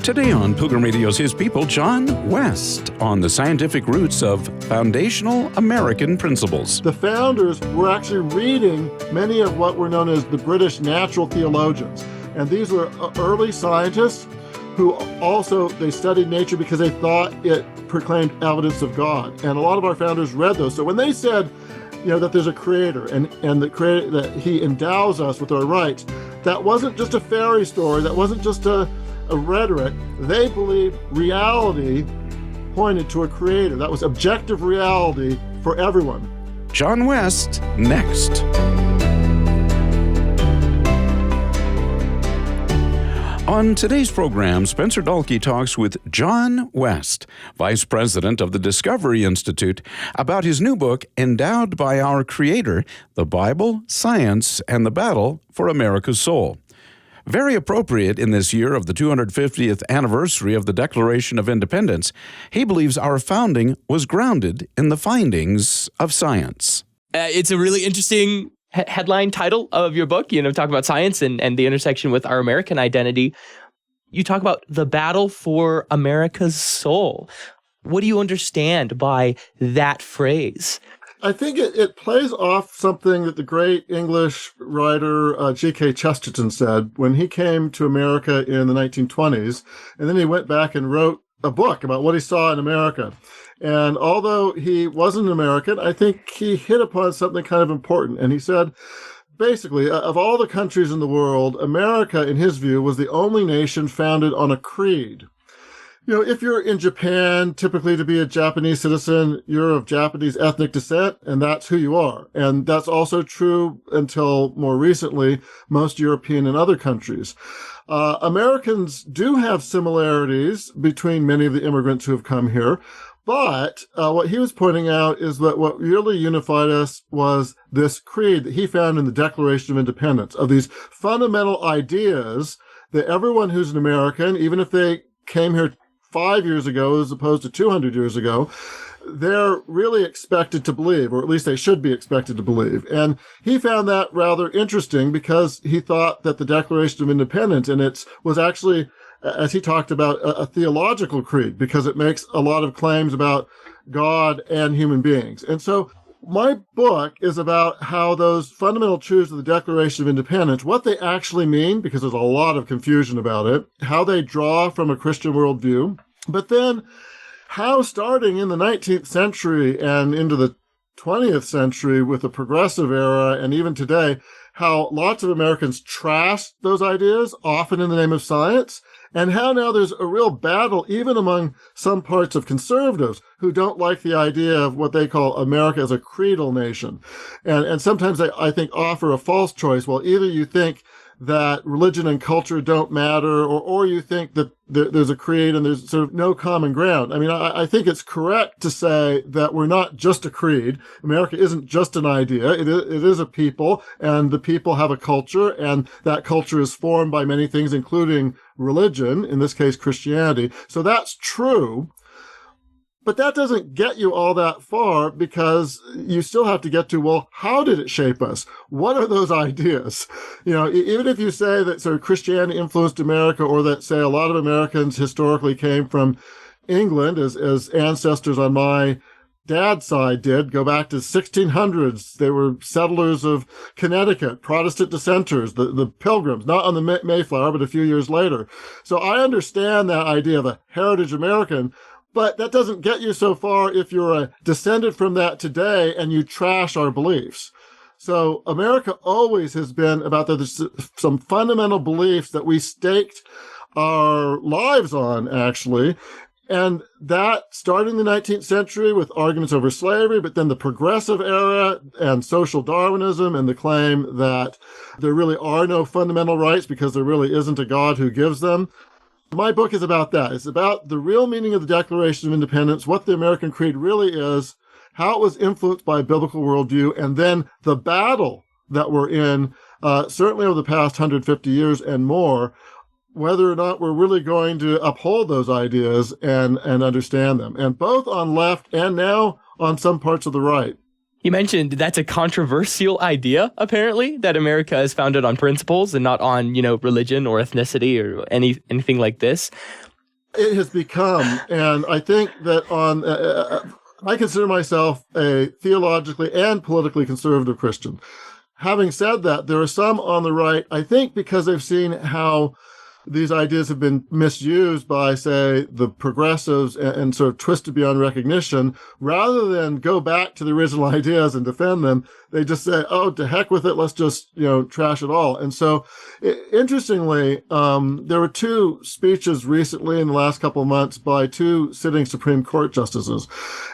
Today on Pilgrim Radio's His People, John West on the scientific roots of foundational American principles. The founders were actually reading many of what were known as the British natural theologians. And these were early scientists who also, they studied nature because they thought it proclaimed evidence of God. And a lot of our founders read those. So when they said, that there's a creator and that he endows us with our rights, that wasn't just a fairy story, that wasn't just a rhetoric. They believed reality pointed to a creator. That was objective reality for everyone. John West, next. On today's program, Spencer Dalke talks with John West, Vice President of the Discovery Institute, about his new book, Endowed by Our Creator, The Bible, Science, and the Battle for America's Soul. Very appropriate in this year of the 250th anniversary of the Declaration of Independence, he believes our founding was grounded in the findings of science. It's a really interesting headline title of your book, talk about science and the intersection with our American identity. You talk about the battle for America's soul. What do you understand by that phrase? I think it plays off something that the great English writer G.K. Chesterton said when he came to America in the 1920s, and then he went back and wrote a book about what he saw in America. And although he wasn't an American, I think he hit upon something kind of important. And he said, basically, of all the countries in the world, America, in his view, was the only nation founded on a creed. If you're in Japan, typically to be a Japanese citizen, you're of Japanese ethnic descent, and that's who you are. And that's also true until more recently, most European and other countries. Americans do have similarities between many of the immigrants who have come here. But what he was pointing out is that what really unified us was this creed that he found in the Declaration of Independence, of these fundamental ideas that everyone who's an American, even if they came here 5 years ago as opposed to 200 years ago, they're really expected to believe, or at least they should be expected to believe. And he found that rather interesting because he thought that the Declaration of Independence, and it was actually, as he talked about, a theological creed because it makes a lot of claims about God and human beings. And so my book is about how those fundamental truths of the Declaration of Independence, what they actually mean, because there's a lot of confusion about it, how they draw from a Christian worldview, but then how starting in the 19th century and into the 20th century with the progressive era and even today, how lots of Americans trashed those ideas, often in the name of science, and how now there's a real battle even among some parts of conservatives who don't like the idea of what they call America as a creedal nation. And sometimes they, I think, offer a false choice. Well, either you think that religion and culture don't matter, or you think that there's a creed and there's sort of no common ground. I mean, I think it's correct to say that we're not just a creed. America isn't just an idea. It is a people, and the people have a culture, and that culture is formed by many things, including religion, in this case, Christianity. So that's true. But that doesn't get you all that far because you still have to get to, well, how did it shape us? What are those ideas? Even if you say that sort of Christianity influenced America, or that, say, a lot of Americans historically came from England, as ancestors on my dad's side did, go back to 1600s. They were settlers of Connecticut, Protestant dissenters, the Pilgrims, not on the Mayflower, but a few years later. So I understand that idea of a heritage American. But that doesn't get you so far if you're descended from that today and you trash our beliefs. So America always has been about some fundamental beliefs that we staked our lives on, actually. And that started in the 19th century with arguments over slavery, but then the progressive era and social Darwinism and the claim that there really are no fundamental rights because there really isn't a God who gives them. My book is about that. It's about the real meaning of the Declaration of Independence, what the American Creed really is, how it was influenced by a biblical worldview, and then the battle that we're in, certainly over the past 150 years and more, whether or not we're really going to uphold those ideas and understand them. And both on left and now on some parts of the right. You mentioned that's a controversial idea, apparently, that America is founded on principles and not on, religion or ethnicity or anything like this. It has become, and I think that I consider myself a theologically and politically conservative Christian. Having said that, there are some on the right, I think because they've seen how these ideas have been misused by, say, the progressives and sort of twisted beyond recognition. Rather than go back to the original ideas and defend them, they just say, oh, to heck with it, let's just, trash it all. And so, interestingly, there were two speeches recently in the last couple of months by two sitting Supreme Court justices.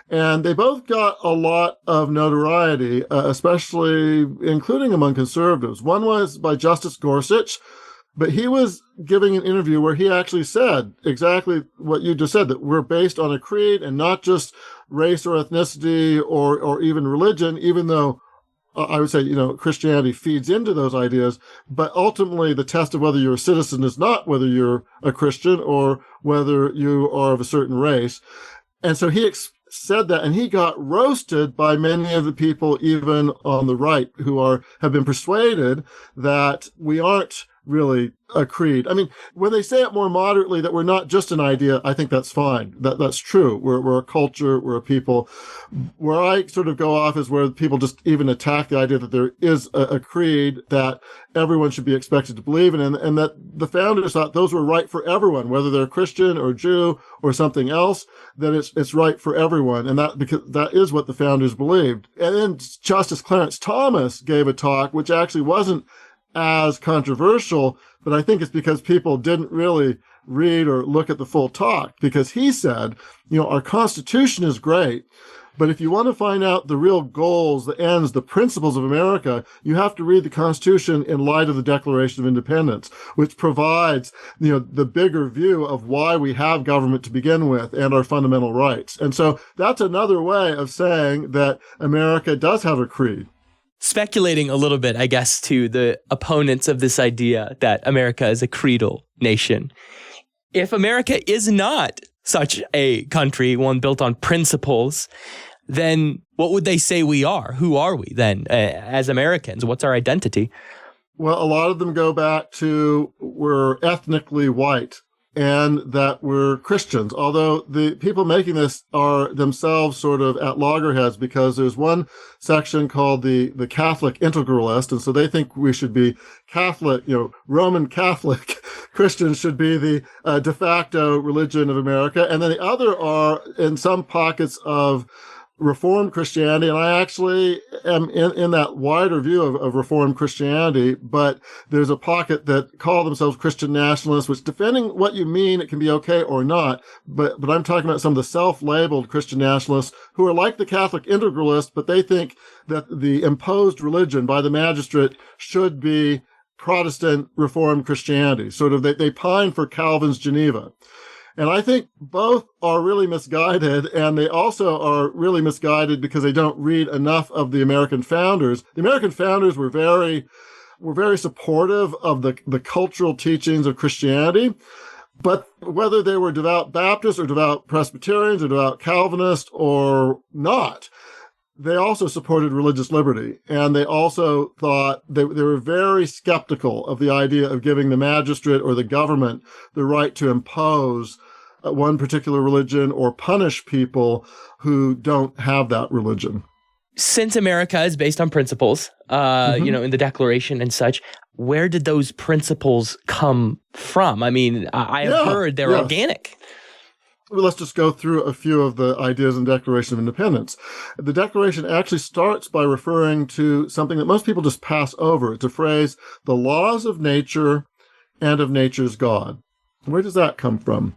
And they both got a lot of notoriety, especially including among conservatives. One was by Justice Gorsuch, but he was giving an interview where he actually said exactly what you just said, that we're based on a creed and not just race or ethnicity or even religion, even though I would say, Christianity feeds into those ideas. But ultimately, the test of whether you're a citizen is not whether you're a Christian or whether you are of a certain race. And so he said that, and he got roasted by many of the people, even on the right, who have been persuaded that we aren't really a creed. I mean, when they say it more moderately, that we're not just an idea, I think that's fine. That's true. We're a culture, we're a people. Where I sort of go off is where people just even attack the idea that there is a creed that everyone should be expected to believe in, and that the founders thought those were right for everyone, whether they're Christian or Jew or something else, that it's right for everyone. And because that is what the founders believed. And then Justice Clarence Thomas gave a talk, which actually wasn't as controversial, but I think it's because people didn't really read or look at the full talk, because he said, our Constitution is great, but if you want to find out the real goals, the ends, the principles of America, you have to read the Constitution in light of the Declaration of Independence, which provides, the bigger view of why we have government to begin with and our fundamental rights. And so that's another way of saying that America does have a creed. Speculating a little bit, I guess, to the opponents of this idea that America is a creedal nation. If America is not such a country, one built on principles, then what would they say we are? Who are we then as Americans? What's our identity? Well, a lot of them go back to we're ethnically white and that we're Christians, although the people making this are themselves sort of at loggerheads, because there's one section called the Catholic Integralist, and so they think we should be Catholic, Roman Catholic Christians should be the de facto religion of America, and then the other are in some pockets of Reformed Christianity, and I actually am in that wider view of Reformed Christianity, but there's a pocket that call themselves Christian nationalists, which, depending what you mean, it can be okay or not, but I'm talking about some of the self-labeled Christian nationalists who are like the Catholic Integralists, but they think that the imposed religion by the magistrate should be Protestant Reformed Christianity. Sort of, they pine for Calvin's Geneva. And I think both are really misguided, and they also are really misguided because they don't read enough of the American founders. The American founders were very supportive of the cultural teachings of Christianity, but whether they were devout Baptists or devout Presbyterians or devout Calvinists or not, they also supported religious liberty, and they also thought they were very skeptical of the idea of giving the magistrate or the government the right to impose one particular religion or punish people who don't have that religion. Since America is based on principles, in the Declaration and such, where did those principles come from? I mean, I have heard they're organic. Well, let's just go through a few of the ideas in the Declaration of Independence. The Declaration actually starts by referring to something that most people just pass over. It's a phrase, the laws of nature and of nature's God. Where does that come from?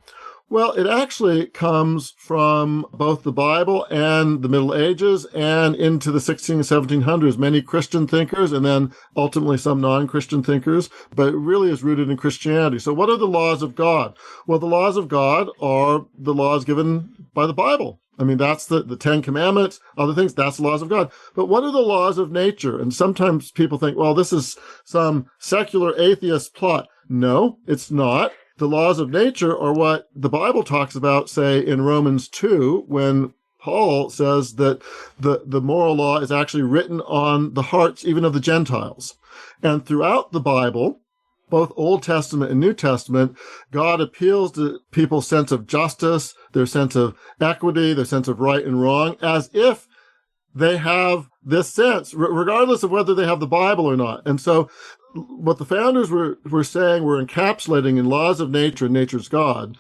Well, it actually comes from both the Bible and the Middle Ages and into the 1600s and 1700s. Many Christian thinkers and then ultimately some non-Christian thinkers, but it really is rooted in Christianity. So what are the laws of God? Well, the laws of God are the laws given by the Bible. I mean, that's the Ten Commandments, other things, that's the laws of God. But what are the laws of nature? And sometimes people think, well, this is some secular atheist plot. No, it's not. The laws of nature are what the Bible talks about, say, in Romans 2, when Paul says that the moral law is actually written on the hearts even of the Gentiles. And throughout the Bible, both Old Testament and New Testament, God appeals to people's sense of justice, their sense of equity, their sense of right and wrong, as if they have this sense, regardless of whether they have the Bible or not. And so what the founders were saying, were encapsulating in laws of nature and nature's God,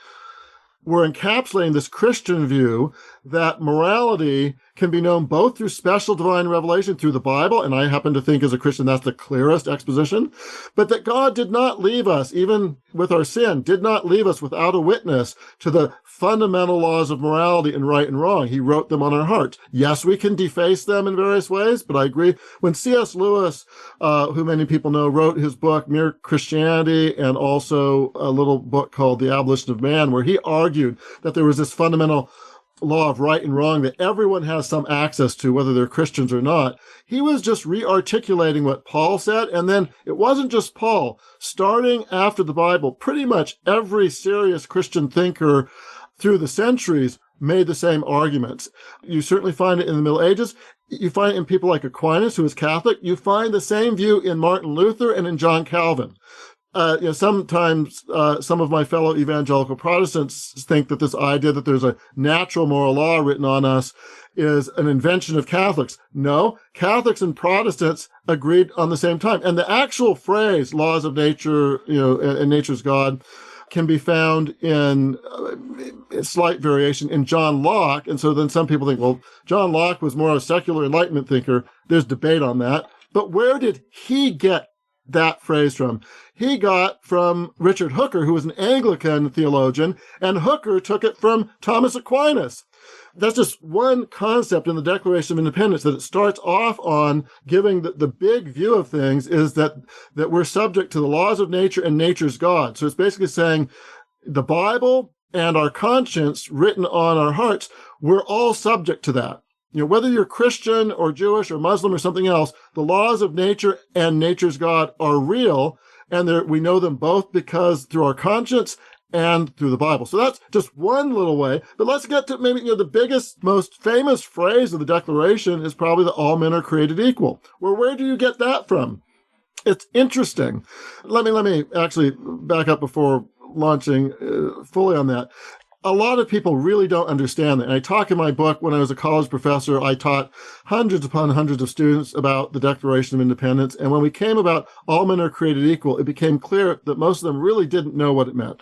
we're encapsulating this Christian view that morality can be known both through special divine revelation through the Bible, and I happen to think as a Christian that's the clearest exposition, but that God did not leave us, even with our sin, did not leave us without a witness to the fundamental laws of morality and right and wrong. He wrote them on our hearts. Yes, we can deface them in various ways, but I agree. When C.S. Lewis, who many people know, wrote his book, Mere Christianity, and also a little book called The Abolition of Man, where he argued that there was this fundamental law of right and wrong that everyone has some access to, whether they're Christians or not. He was just re-articulating what Paul said. And then it wasn't just Paul. Starting after the Bible, pretty much every serious Christian thinker through the centuries made the same arguments. You certainly find it in the Middle Ages. You find it in people like Aquinas, who was Catholic. You find the same view in Martin Luther and in John Calvin. Sometimes some of my fellow evangelical Protestants think that this idea that there's a natural moral law written on us is an invention of Catholics. No, Catholics and Protestants agreed on the same time. And the actual phrase, laws of nature, and nature's God, can be found in a slight variation in John Locke. And so then some people think, well, John Locke was more a secular Enlightenment thinker. There's debate on that. But where did he get that phrase from? He got from Richard Hooker, who was an Anglican theologian, and Hooker took it from Thomas Aquinas. That's just one concept in the Declaration of Independence, that it starts off on giving the big view of things is that we're subject to the laws of nature and nature's God. So it's basically saying the Bible and our conscience written on our hearts, we're all subject to that. Whether you're Christian or Jewish or Muslim or something else, the laws of nature and nature's God are real, and we know them both because through our conscience and through the Bible. So that's just one little way. But let's get to maybe the biggest, most famous phrase of the Declaration is probably that all men are created equal. Well, where do you get that from? It's interesting. Let me actually back up before launching fully on that. A lot of people really don't understand that. And I talk in my book, when I was a college professor, I taught hundreds upon hundreds of students about the Declaration of Independence. And when we came about all men are created equal, it became clear that most of them really didn't know what it meant.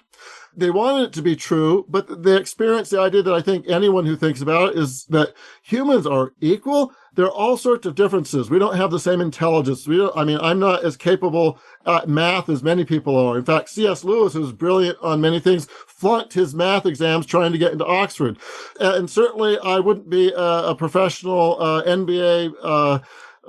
They wanted it to be true, but they experienced the idea that I think anyone who thinks about it is that humans are equal. There are all sorts of differences. We don't have the same intelligence. I'm not as capable at math as many people are. In fact, C.S. Lewis, who's brilliant on many things, flunked his math exams trying to get into Oxford. And certainly I wouldn't be a professional NBA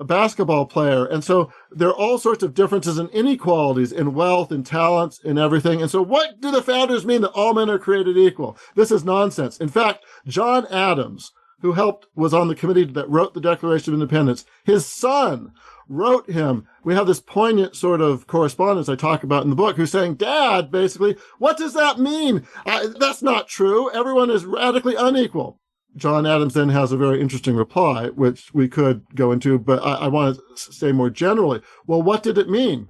basketball player. And so there are all sorts of differences and inequalities in wealth and talents and everything. And so what do the founders mean that all men are created equal? This is nonsense. In fact, John Adams, who was on the committee that wrote the Declaration of Independence, his son wrote him. We have this poignant sort of correspondence I talk about in the book, who's saying, Dad, basically, what does that mean? That's not true. Everyone is radically unequal. John Adams then has a very interesting reply, which we could go into, but I want to say more generally. Well, what did it mean?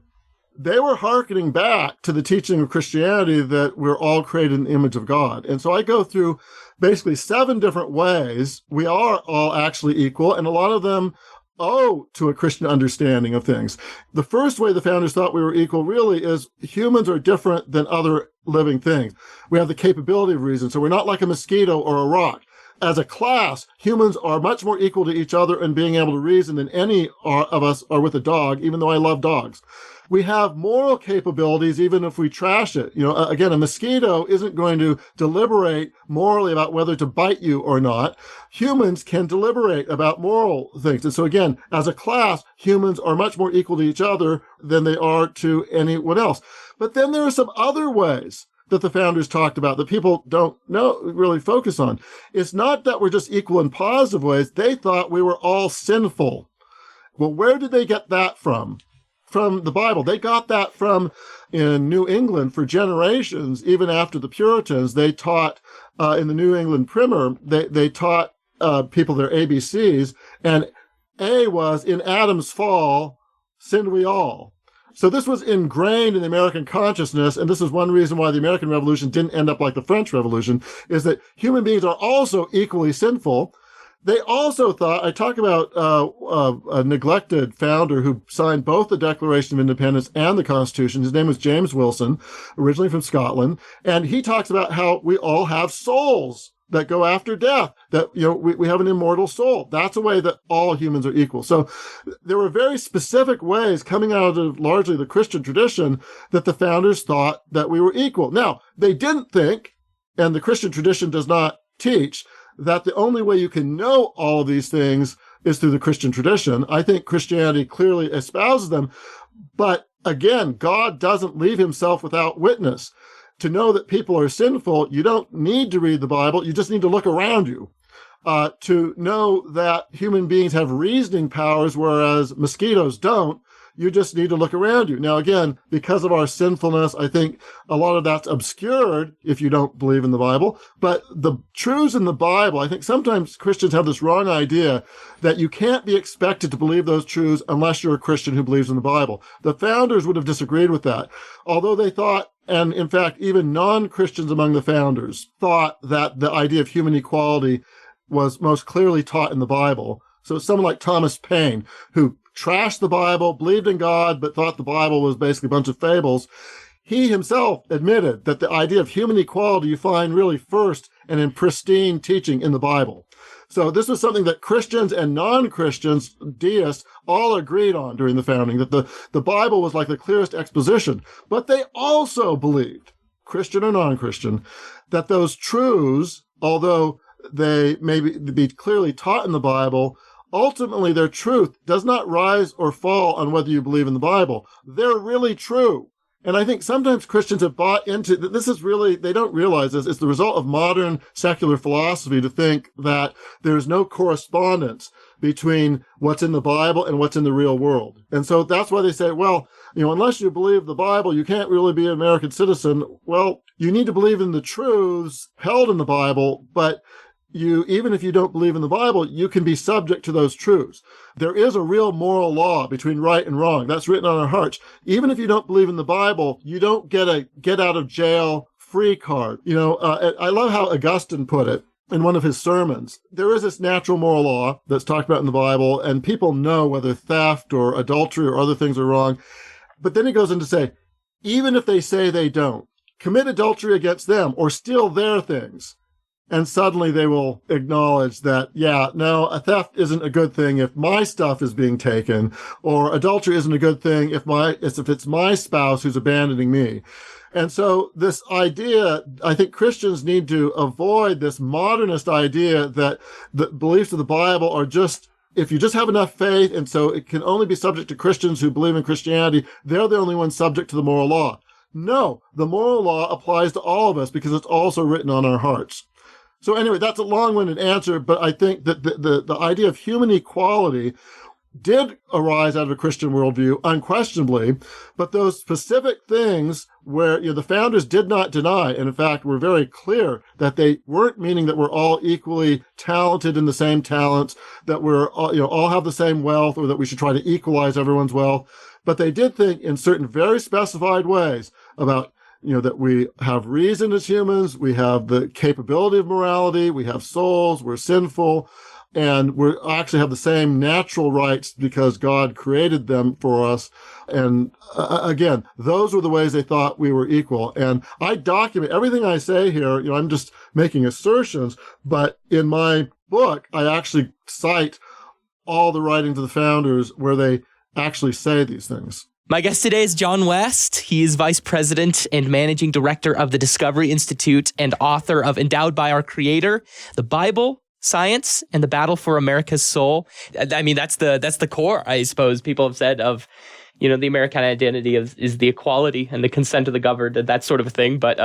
They were hearkening back to the teaching of Christianity that we're all created in the image of God. And so I go through basically 7 different ways we are all actually equal, and a lot of them owe to a Christian understanding of things. The first way the founders thought we were equal really is humans are different than other living things. We have the capability of reason, so we're not like a mosquito or a rock. As a class, humans are much more equal to each other in being able to reason than any of us are with a dog, even though I love dogs. We have moral capabilities, even if we trash it. Again, a mosquito isn't going to deliberate morally about whether to bite you or not. Humans can deliberate about moral things. And so again, as a class, humans are much more equal to each other than they are to anyone else. But then there are some other ways that the founders talked about that people don't really focus on. It's not that we're just equal in positive ways. They thought we were all sinful. Well, where did they get that from? From the Bible. They got that from, in New England for generations, even after the Puritans, they taught in the New England Primer, they taught people their ABCs, and A was, in Adam's fall, sinned we all. So this was ingrained in the American consciousness, and this is one reason why the American Revolution didn't end up like the French Revolution, is that human beings are also equally sinful. They also thought, I talk about a neglected founder who signed both the Declaration of Independence and the Constitution. His name was James Wilson, originally from Scotland. And he talks about how we all have souls that go after death, that, we have an immortal soul. That's a way that all humans are equal. So there were very specific ways coming out of largely the Christian tradition that the founders thought that we were equal. Now, they didn't think, and the Christian tradition does not teach, that the only way you can know all of these things is through the Christian tradition. I think Christianity clearly espouses them. But again, God doesn't leave himself without witness. To know that people are sinful, you don't need to read the Bible. You just need to look around you. To know that human beings have reasoning powers, whereas mosquitoes don't, you just need to look around you. Now, again, because of our sinfulness, I think a lot of that's obscured if you don't believe in the Bible. But the truths in the Bible, I think sometimes Christians have this wrong idea that you can't be expected to believe those truths unless you're a Christian who believes in the Bible. The founders would have disagreed with that. Although they thought, and in fact, even non-Christians among the founders thought that the idea of human equality was most clearly taught in the Bible. So someone like Thomas Paine, who trashed the Bible, believed in God, but thought the Bible was basically a bunch of fables, he himself admitted that the idea of human equality you find really first and in pristine teaching in the Bible. So this was something that Christians and non-Christians, deists, all agreed on during the founding, that the Bible was like the clearest exposition. But they also believed, Christian or non-Christian, that those truths, although they may be clearly taught in the Bible, ultimately their truth does not rise or fall on whether you believe in the Bible. They're really true. And I think sometimes Christians have bought into that. This is really, they don't realize this. It's the result of modern secular philosophy to think that there's no correspondence between what's in the Bible and what's in the real world. And so that's why they say, well, unless you believe the Bible, you can't really be an American citizen. Well, you need to believe in the truths held in the Bible, but even if you don't believe in the Bible, you can be subject to those truths. There is a real moral law between right and wrong. That's written on our hearts. Even if you don't believe in the Bible, you don't get a get out of jail free card. I love how Augustine put it in one of his sermons. There is this natural moral law that's talked about in the Bible, and people know whether theft or adultery or other things are wrong. But then he goes on to say, even if they say they don't, commit adultery against them or steal their things, and suddenly they will acknowledge that, a theft isn't a good thing if my stuff is being taken, or adultery isn't a good thing if it's my spouse who's abandoning me. And so this idea, I think Christians need to avoid this modernist idea that the beliefs of the Bible are just, if you just have enough faith, and so it can only be subject to Christians who believe in Christianity, they're the only ones subject to the moral law. No, the moral law applies to all of us because it's also written on our hearts. So anyway, that's a long-winded answer, but I think that the idea of human equality did arise out of a Christian worldview, unquestionably, but those specific things where the founders did not deny, and in fact were very clear that they weren't meaning that we're all equally talented in the same talents, that we're all have the same wealth, or that we should try to equalize everyone's wealth, but they did think in certain very specified ways about that we have reason as humans, we have the capability of morality, we have souls, we're sinful, and we actually have the same natural rights because God created them for us. And again, those were the ways they thought we were equal. And I document everything I say here. I'm just making assertions, but in my book, I actually cite all the writings of the founders where they actually say these things. My guest today is John West. He is Vice President and Managing Director of the Discovery Institute and author of Endowed by Our Creator, The Bible, Science, and the Battle for America's Soul. I mean, that's the core, I suppose, people have said of, the American identity is the equality and the consent of the governed, that sort of a thing. But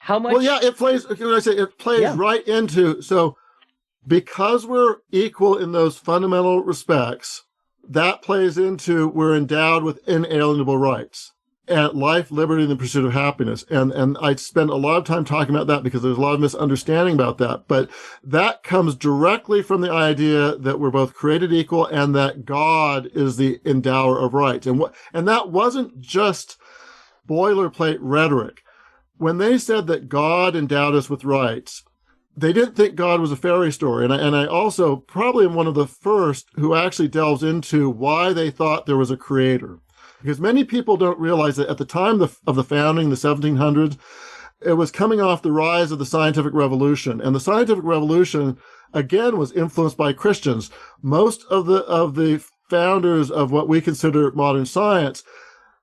how much? Well, it plays, right into, so because we're equal in those fundamental respects, that plays into we're endowed with inalienable rights. and life, liberty, and the pursuit of happiness. And I spend a lot of time talking about that because there's a lot of misunderstanding about that. But that comes directly from the idea that we're both created equal and that God is the endower of rights. And that wasn't just boilerplate rhetoric. When they said that God endowed us with rights, they didn't think God was a fairy story. And I also probably am one of the first who actually delves into why they thought there was a creator. Because many people don't realize that at the time of the founding, the 1700s, it was coming off the rise of the scientific revolution. And the scientific revolution, again, was influenced by Christians. Most of the founders of what we consider modern science,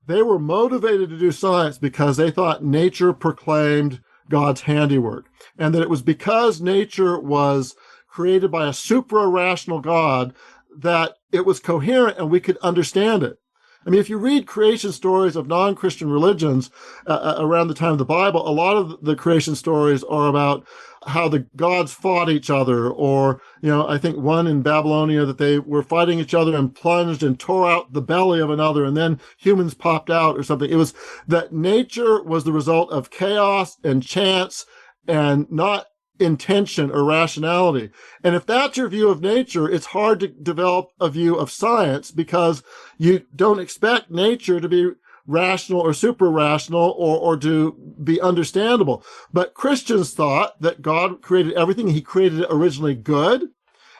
they were motivated to do science because they thought nature proclaimed God's handiwork. And that it was because nature was created by a supra-rational God that it was coherent and we could understand it. I mean, if you read creation stories of non-Christian religions around the time of the Bible, a lot of the creation stories are about how the gods fought each other, or, I think one in Babylonia that they were fighting each other and plunged and tore out the belly of another, and then humans popped out or something. It was that nature was the result of chaos and chance and not intention or rationality. And if that's your view of nature, it's hard to develop a view of science because you don't expect nature to be rational or super-rational or to be understandable. But Christians thought that God created everything. He created it originally good,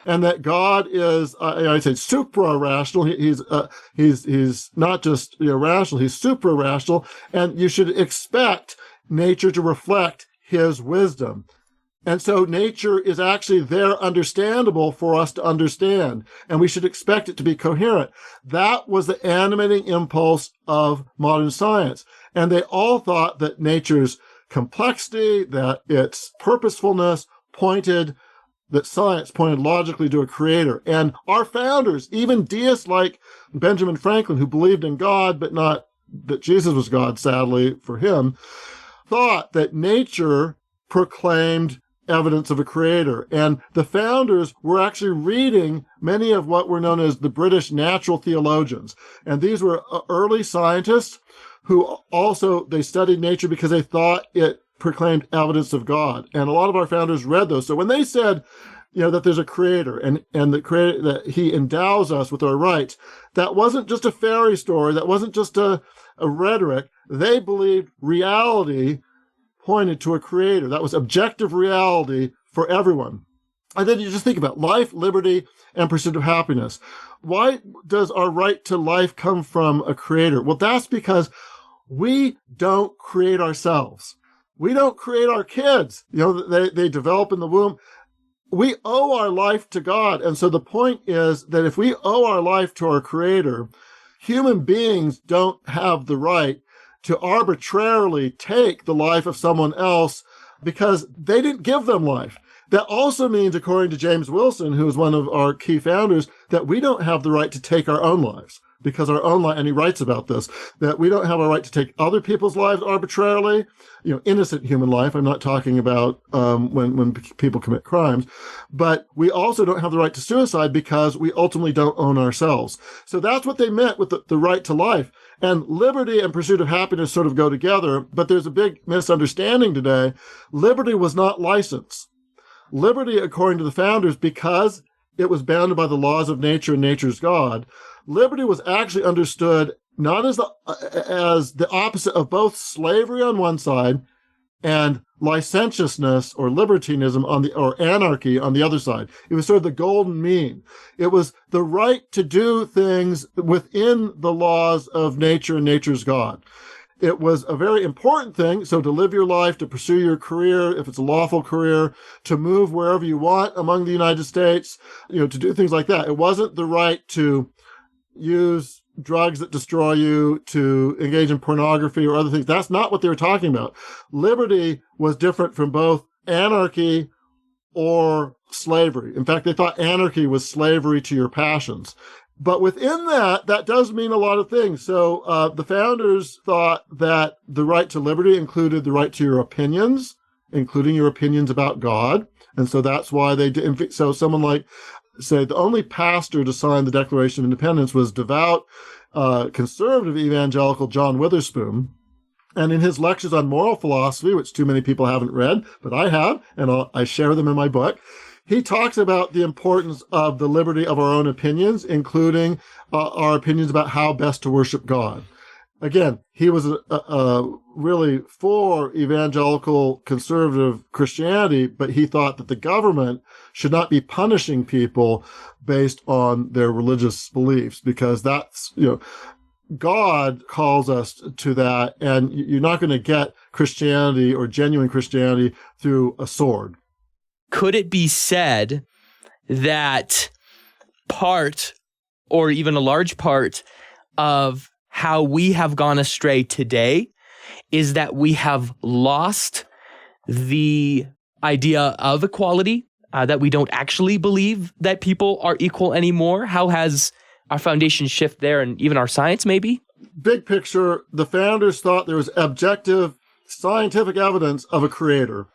and that God is, I say, supra-rational. He's not just rational, he's supra-rational, and you should expect nature to reflect his wisdom. And so nature is actually there understandable for us to understand, and we should expect it to be coherent. That was the animating impulse of modern science. And they all thought that nature's complexity, that its purposefulness that science pointed logically to a creator. And our founders, even deists like Benjamin Franklin, who believed in God, but not that Jesus was God, sadly for him, thought that nature proclaimed evidence of a creator. And the founders were actually reading many of what were known as the British natural theologians. And these were early scientists who also, they studied nature because they thought it proclaimed evidence of God. And a lot of our founders read those. So when they said, that there's a creator and the creator, that he endows us with our rights, that wasn't just a fairy story. That wasn't just a rhetoric. They believed reality pointed to a creator. That was objective reality for everyone. And then you just think about life, liberty, and pursuit of happiness. Why does our right to life come from a creator? Well, that's because we don't create ourselves. We don't create our kids. They develop in the womb. We owe our life to God. And so the point is that if we owe our life to our creator, human beings don't have the right to arbitrarily take the life of someone else because they didn't give them life. That also means, according to James Wilson, who is one of our key founders, that we don't have the right to take our own lives because our own life, and he writes about this, that we don't have a right to take other people's lives arbitrarily, innocent human life. I'm not talking about when people commit crimes, but we also don't have the right to suicide because we ultimately don't own ourselves. So that's what they meant with the right to life. And liberty and pursuit of happiness sort of go together, but there's a big misunderstanding today. Liberty was not license. Liberty, according to the founders, because it was bounded by the laws of nature and nature's God, liberty was actually understood not as the opposite of both slavery on one side and licentiousness or libertinism or anarchy on the other side. It was sort of the golden mean. It was the right to do things within the laws of nature and nature's God. It was a very important thing. So to live your life, to pursue your career, if it's a lawful career, to move wherever you want among the United States, to do things like that. It wasn't the right to use drugs that destroy you, to engage in pornography or other things. That's not what they were talking about. Liberty was different from both anarchy or slavery. In fact, they thought anarchy was slavery to your passions. But within that does mean a lot of things. So the founders thought that the right to liberty included the right to your opinions, including your opinions about God. And so that's why they did. So someone like, say, the only pastor to sign the Declaration of Independence was devout conservative evangelical John Witherspoon. And in his lectures on moral philosophy, which too many people haven't read, but I have, and I share them in my book, he talks about the importance of the liberty of our own opinions, including our opinions about how best to worship God. Again, he was really for evangelical conservative Christianity, but he thought that the government should not be punishing people based on their religious beliefs, because that's, God calls us to that, and you're not going to get Christianity or genuine Christianity through a sword. Could it be said that part, or even a large part, of how we have gone astray today is that we have lost the idea of equality, that we don't actually believe that people are equal anymore? How has our foundation shift there, and even our science maybe? Big picture, the founders thought there was objective scientific evidence of a creator.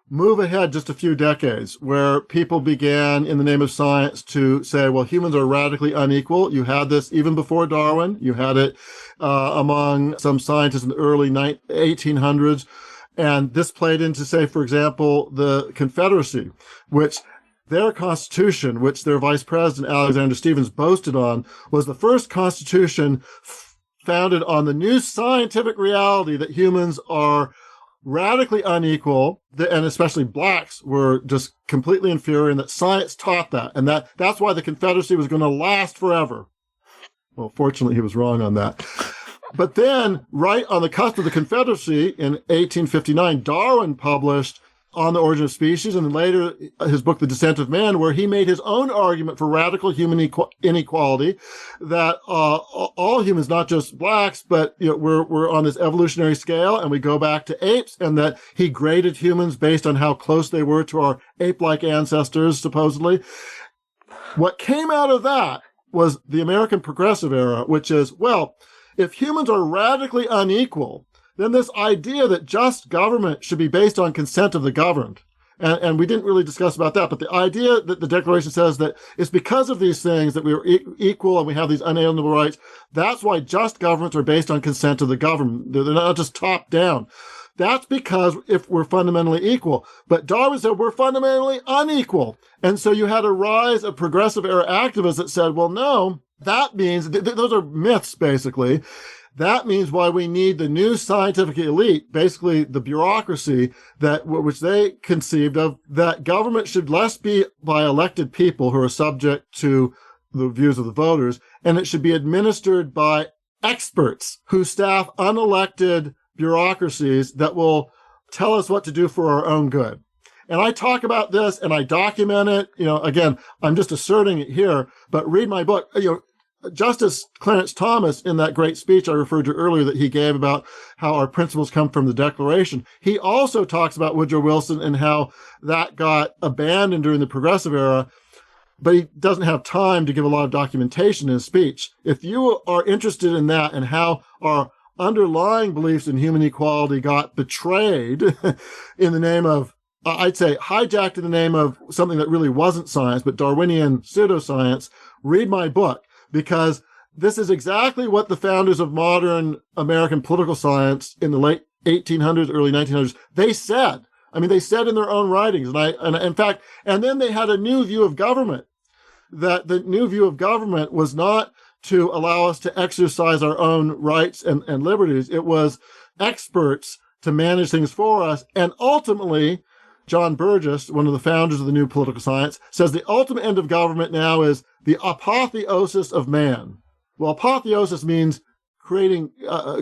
Move ahead just a few decades, where people began, in the name of science, to say, well, humans are radically unequal. You had this even before Darwin. You had it among some scientists in the early 1800s. And this played into, say, for example, the Confederacy, which their constitution, which their vice president, Alexander Stephens, boasted on, was the first constitution founded on the new scientific reality that humans are radically unequal, and especially blacks were just completely inferior, and that science taught that. And that's why the Confederacy was going to last forever. Well, fortunately, he was wrong on that. But then, right on the cusp of the Confederacy, in 1859, Darwin published On the Origin of Species, and then later his book, The Descent of Man, where he made his own argument for radical human inequality, that all humans, not just blacks, but we're on this evolutionary scale, and we go back to apes, and that he graded humans based on how close they were to our ape-like ancestors, supposedly. What came out of that was the American Progressive Era, which is, well, if humans are radically unequal, then this idea that just government should be based on consent of the governed. And we didn't really discuss about that, but the idea that the Declaration says that it's because of these things that we are equal and we have these unalienable rights, that's why just governments are based on consent of the government. They're not just top down. That's because if we're fundamentally equal. But Darwin said we're fundamentally unequal. And so you had a rise of progressive era activists that said, well, no, that means, those are myths, basically. That means why we need the new scientific elite, basically the bureaucracy, which they conceived of, that government should less be by elected people who are subject to the views of the voters, and it should be administered by experts who staff unelected bureaucracies that will tell us what to do for our own good. And I talk about this and I document it. Again, I'm just asserting it here, but read my book. Justice Clarence Thomas, in that great speech I referred to earlier that he gave about how our principles come from the Declaration, he also talks about Woodrow Wilson and how that got abandoned during the Progressive Era, but he doesn't have time to give a lot of documentation in his speech. If you are interested in that and how our underlying beliefs in human equality got betrayed in the name of, I'd say hijacked in the name of something that really wasn't science, but Darwinian pseudoscience, read my book. Because this is exactly what the founders of modern American political science in the late 1800s, early 1900s, they said. I mean, they said in their own writings. And then they had a new view of government. That the new view of government was not to allow us to exercise our own rights and liberties. It was experts to manage things for us. And ultimately, John Burgess, one of the founders of the new political science, says the ultimate end of government now is the apotheosis of man. Well, apotheosis means creating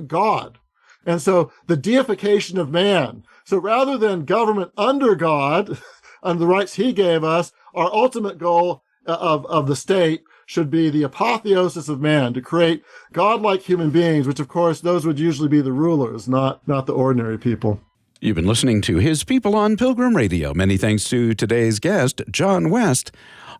God. And so the deification of man. So rather than government under God, under the rights he gave us, our ultimate goal of the state should be the apotheosis of man, to create godlike human beings, which of course those would usually be the rulers, not the ordinary people. You've been listening to His People on Pilgrim Radio. Many thanks to today's guest, John West,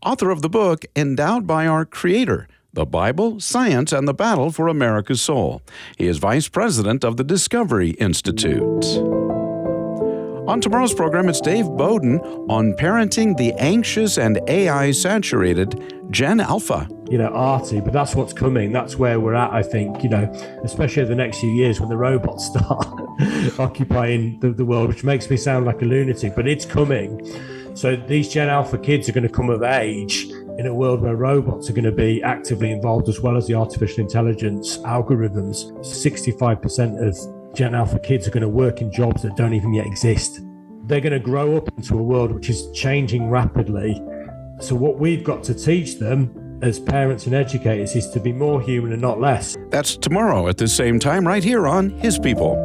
author of the book Endowed by Our Creator, The Bible, Science, and the Battle for America's Soul. He is vice president of the Discovery Institute. On tomorrow's program, it's Dave Bowden on parenting the anxious and AI-saturated Gen Alpha. Arty, but that's what's coming. That's where we're at, I think, especially over the next few years when the robots start occupying the world, which makes me sound like a lunatic, but it's coming. So these Gen Alpha kids are going to come of age in a world where robots are going to be actively involved, as well as the artificial intelligence algorithms. 65% of Gen Alpha kids are going to work in jobs that don't even yet exist. They're going to grow up into a world which is changing rapidly. So what we've got to teach them as parents and educators is to be more human and not less. That's tomorrow at the same time right here on His People.